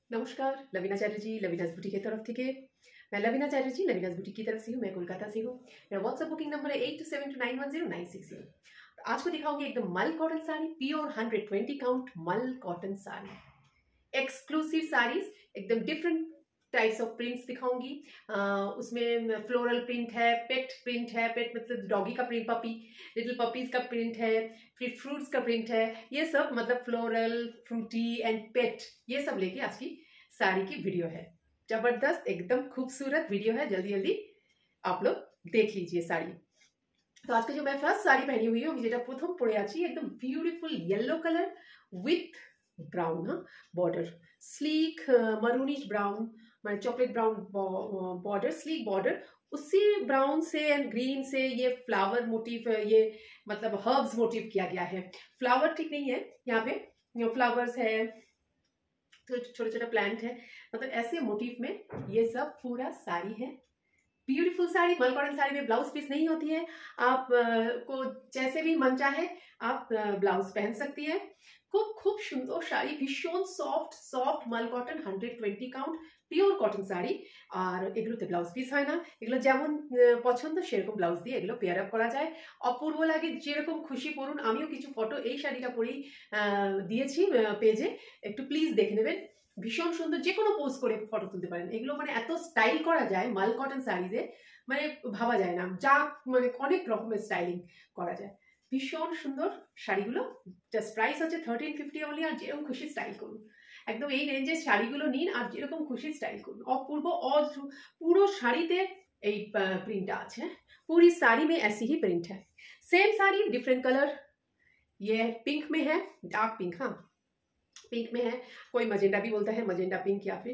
नमस्कार, लवीना चैटर्जी लवीनाज बुटीक की तरफ थी। मैं लवीना चैटर्जी लवीनाज बुटीक की तरफ से हूँ। मैं कोलकाता से हूँ। मेरा व्हाट्सएप बुकिंग नंबर है 8272910960। तो आज को दिखाऊंगी एकदम मल कॉटन साड़ी, प्योर 120 काउंट मल कॉटन साड़ी, एक्सक्लूसिव साड़ीज, एकदम डिफरेंट टाइप्स ऑफ प्रिंट्स दिखाऊंगी। उसमें फ्लोरल प्रिंट है, पेट प्रिंट है, पेट मतलब डॉगी का प्रिंट, पपी लिटिल पपीज का प्रिंट है, फिर फ्रूट्स का प्रिंट है, ये सब मतलब फ्लोरल, फ्रूटी एंड पेट, ये सब लेके आज की साड़ी की वीडियो है। जबरदस्त एकदम खूबसूरत वीडियो है, जल्दी जल्दी आप लोग देख लीजिए साड़ी। तो आज के जो मैं फर्स्ट साड़ी पहनी हुई हूँ, যেটা প্রথম পরে আছি, एकदम beautiful yellow colour with brown border, sleek maroonish brown, मतलब chocolate brown border, sleek border, उसी ब्राउन से एंड ग्रीन से ये फ्लावर मोटिव, ये मतलब हर्ब्स मोटिव किया गया है। फ्लावर ठीक नहीं है यहाँ पे, फ्लावर्स है, तो छोटे छोटे प्लांट है, मतलब ऐसे मोटिव में ये सब पूरा साड़ी है। ब्यूटीफुल साड़ी, मल कॉटन साड़ी में ब्लाउज पीस नहीं होती है, आप को जैसे भी मन चाहे आप ब्लाउज पहन सकती है। खूब खूब সুন্দর শাড়ি, ভীষণ সফট সফট মাল cotton 120 count pure cotton sari. আর এগুলোতে ব্লাউজ পিস হয় না, এগুলো যেমন পছন্দ সেরকম ব্লাউজ দিয়ে এগুলো পেয়ার আপ করা যায়, অপূর্ব লাগে, যেরকম খুশি করুন। আমিও কিছু ফটো এই শাড়িটা পরেই দিয়েছি পেজে, একটু প্লিজ দেখে নেবেন। ভীষণ সুন্দর, যে কোনো পোজ করে ফটো তুলতে পারেন। এগুলো মানে এত স্টাইল করা যায় মাল কটন শাড়িতে, মানে ভাবা যায় না, যা মানে অনেক রকমের স্টাইলিং করা যায়। ভীষণ সুন্দর শাড়িগুলো, জাস্ট প্রাইস হচ্ছে 1350 অনলি। আর যেরকম খুশি স্টাইল করুন, একদম এই রেঞ্জের শাড়িগুলো নিন আর যেরকম খুশি স্টাইল করুন। অপূর্ব পুরো শাড়িতে এই প্রিंटটা আছে, पूरी साड़ी में ऐसी ही प्रिंट है। सेम साड़ी डिफरेंट कलर, ये पिंक में है, डार्क पिंक, हाँ पिंक में है, कोई मजेंडा भी बोलता है, मजेंडा पिंक, या फिर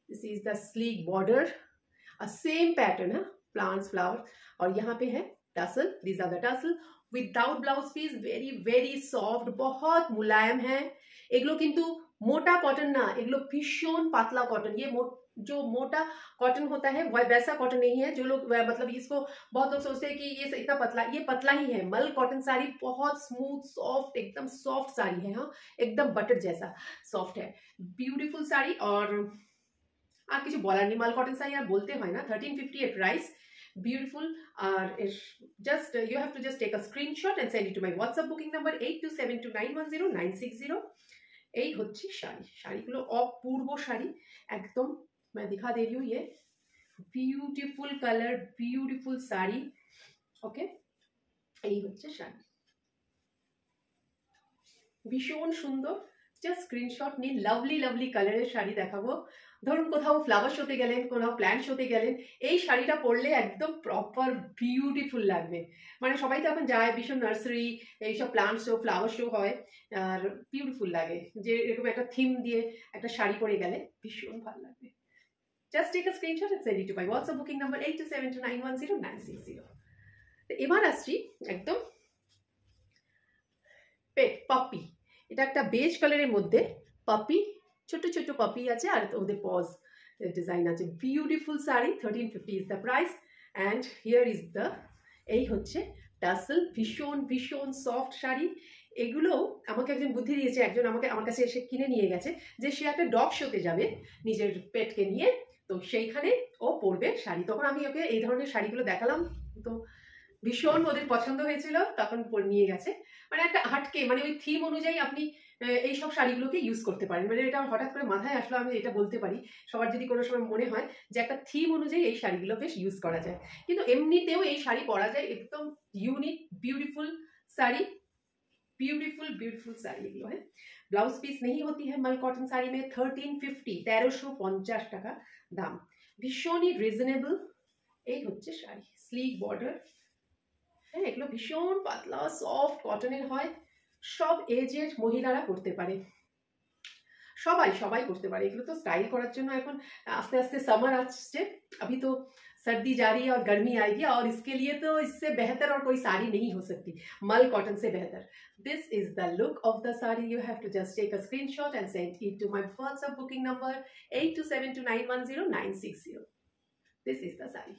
this is the sleek border, same pattern है, प्लांट्स फ्लावर, और यहाँ पे है tassel, these are the tassel without blouse piece, very very soft, बहुत मुलायम है। एगलो किंतु मोटा कॉटन ना, एगलो भीषण पातला कॉटन। ये जो मोटा कॉटन होता है वह वैसा कॉटन नहीं है। जो लोग मतलब इसको, बहुत लोग सोचते हैं कि ये इतना पतला, ये पतला ही है। मल कॉटन साड़ी बहुत स्मूथ सॉफ्ट, एकदम सॉफ्ट साड़ी है, हाँ एकदम बटर जैसा सॉफ्ट है, ब्यूटीफुल साड़ी। और आप কিছু বলার নেই, মাল কটন শাড়ি আর বলতে হয় না। 1350 এর প্রাইস, বিউটিফুল। আর just you have to just take a screenshot and send it to my WhatsApp booking number 8272910960। এই হচ্ছে শাড়ি, শাড়িগুলো অপূর্ব শাড়ি একদম। मैं दिखा दे रही हूँ, ये beautiful colour, beautiful sari, okay. এই হচ্ছে শাড়ি, ভীষণ সুন্দর। জাস্ট স্ক্রিনশট নিন। লাভলি লাভলি কালারের শাড়ি দেখাবো। ধরুন কোথাও ফ্লাওয়ার শোতে গেলেন, কোথাও প্ল্যান্ট শোতে গেলেন, এই শাড়িটা পরলে একদম প্রপার বিউটিফুল লাগবে। মানে সবাই তো এখন যায় ভীষণ নার্সারি, এইসব প্লান্ট শো, ফ্লাওয়ার শো হয়, আর বিউটিফুল লাগে, যে এরকম একটা থিম দিয়ে একটা শাড়ি পরে গেলে ভীষণ ভালো লাগবে। Just take a screenshot and send it to my WhatsApp booking number 8272910960। তো এবার আসছি একদম পেট পাপি, এটা একটা বেজ কালারের মধ্যে পাপি, ছোট ছোট পাপি আছে, আর ওদের পজ ডিজাইন আছে। Beautiful sari, 1350 is the price. And here is the, এই হচ্ছে টাসেল, ভীষণ ভীষণ সফট শাড়ি। এগুলো আমাকে একজন বুদ্ধি দিয়েছে, একজন আমার কাছে এসে কিনে নিয়ে গেছে, যে সে একটা ডগ শোতে যাবে নিজের পেটকে নিয়ে, তো সেইখানে ও পরবে শাড়ি। তখন আমি ওকে এই ধরনের শাড়িগুলো দেখালাম, তো ভীষণ ওদের পছন্দ হয়েছিল, তখন নিয়ে গেছে। মানে একটা হাটকে, মানে ওই থিম অনুযায়ী আপনি এই সব শাড়িগুলোকে ইউজ করতে পারেন। মানে এটা হঠাৎ করে মাথায় আসলো, আমি এটা বলতে পারি, সবার যদি কোনো সময় মনে হয় যে একটা থিম অনুযায়ী এই শাড়িগুলো বেশ ইউজ করা যায়, কিন্তু এমনিতেও এই শাড়ি পরা যায়। একদম unique beautiful sari, beautiful beautiful sari এগুলো। হ্যাঁ, ব্লাউজ পিস नहीं होती है मल कॉटन साड़ी में। 1350, 1350 টাকা দাম, ভীষণই রিজনেবল। এই হচ্ছে শাড়ি, স্লিক বর্ডার, হ্যাঁ এগুলো ভীষণ পাতলা সফট কটনের হয়, সব এজের মহিলারা পরতে পারে, সবাই সবাই করতে পারে। এগুলো তো স্টাইল করার জন্য এখন আস্তে আস্তে समर আসছে, अभी तो सर्दी जा रही है और गर्मी आएगी, और इसके लिए तो इससे बेहतर और कोई साड़ी नहीं हो सकती, मल कॉटन से बेहतर। This is the look of the sari. You have to just take a screenshot and send it to my WhatsApp booking number 8272910960। This is the sari,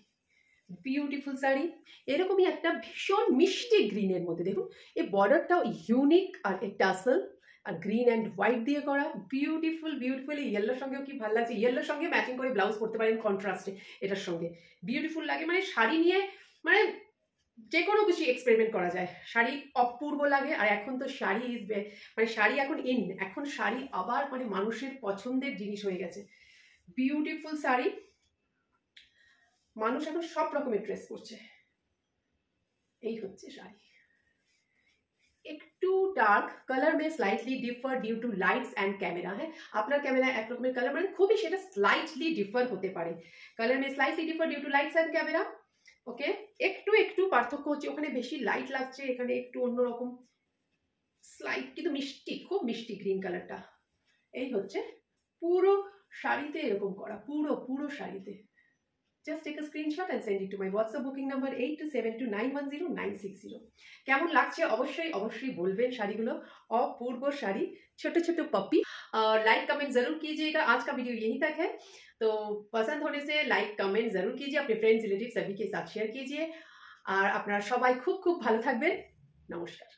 beautiful sari. এরকমই একটা ভীষণ মিষ্টি গ্রিনের মধ্যে, দেখুন এই বর্ডারটাও ইউনিক, আর এই টাসেল, আর গ্রিন অ্যান্ড হোয়াইট দিয়ে করা, বিউটিফুল বিউটিফুল। ইয়েলোর সঙ্গেও কি ভালো লাগছে, ইয়েলোর সঙ্গে ম্যাচিং করে ব্লাউজ করতে পারেন কন্ট্রাস্টে, এটার সঙ্গে বিউটিফুল লাগে। মানে শাড়ি নিয়ে মানে যে কোনো কিছু এক্সপেরিমেন্ট করা যায়, শাড়ি অপূর্ব লাগে। আর এখন তো শাড়ি মানে শাড়ি এখন এখন শাড়ি আবার মানে মানুষের পছন্দের জিনিস হয়ে গেছে। বিউটিফুল শাড়ি, মানুষ এখন সব রকমের ড্রেস করছে। এই হচ্ছে শাড়ি, একটু dark colour May slightly differ due to lights and camera. হ্যাঁ, আপনার ক্যামেরা এক রকমের কালার, মানে খুবই সেটা স্লাইটলি ডিফার হতে পারে। Colour May slightly differ due to lights and camera. Okay, একটু একটু পার্থক্য হচ্ছে, ওখানে বেশি লাইট লাগছে, এখানে একটু অন্যরকম স্লাইট, কিন্তু মিষ্টি, খুব মিষ্টি গ্রিন কালারটা। এই হচ্ছে পুরো শাড়িতে এরকম করা, পুরো পুরো শাড়িতে। Just take a screenshot and send it to my WhatsApp booking number 8272910960। কেমন লাগছে অবশ্যই অবশ্যই বলবেন শাড়িগুলো, অপূর্ব শাড়ি, ছোট ছোট पप्पी। और लाइक कमेंट जरूर कीजिएगा। आज का वीडियो यहीं तक है, तो पसंद होने से लाइक कमेंट जरूर कीजिए, अपने फ्रेंड्स रिलेटिव सभी के साथ शेयर कीजिए। और আপনারা সবাই খুব খুব ভালো থাকবেন। নমস্কার।